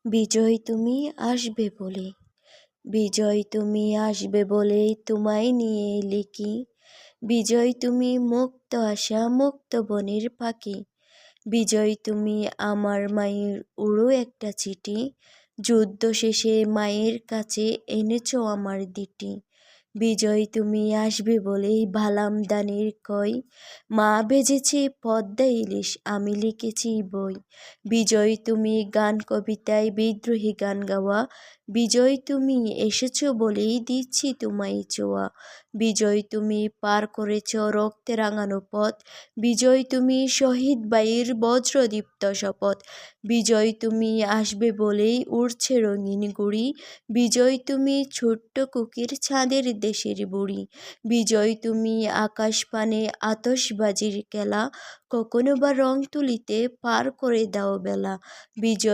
বিজয় তুমি আসবে বলে, বিজয় তুমি আসবে বলে তোমায় নিয়ে লিখি। বিজয় তুমি মুক্ত আশা মুক্ত বনের পাখি। বিজয় তুমি আমার মায়ের উড়ো একটা চিঠি। যুদ্ধ শেষে মায়ের কাছে এনেছো আমার দিটি। বিজয় তুমি আসবে বলেই ভালাম দানির কই। মা ভেজেছে পদ্মা ইলিশ আমি লিখেছি বই। বিজয় তুমি গান কবিতায় বিদ্রোহী গান গাওয়া। বিজয় তুমি এসেছো বলেই দিচ্ছি তোমায় ছোঁয়া। বিজয় তুমি পার করেছ রক্তে রাঙানো পথ। বিজয় তুমি শহীদ বায়ুর বজ্রদীপ্ত শপথ। বিজয় তুমি আসবে বলেই উড়ছে রঙিন গুড়ি। বিজয় তুমি ছোট্ট কুকির ছাদের দেশের বুড়ি। বিজয় তুমি আকাশ পানে আতশবাজির খেলা। কখনো বা রং তুলিতে পার করে দাও বেলা। বিজয়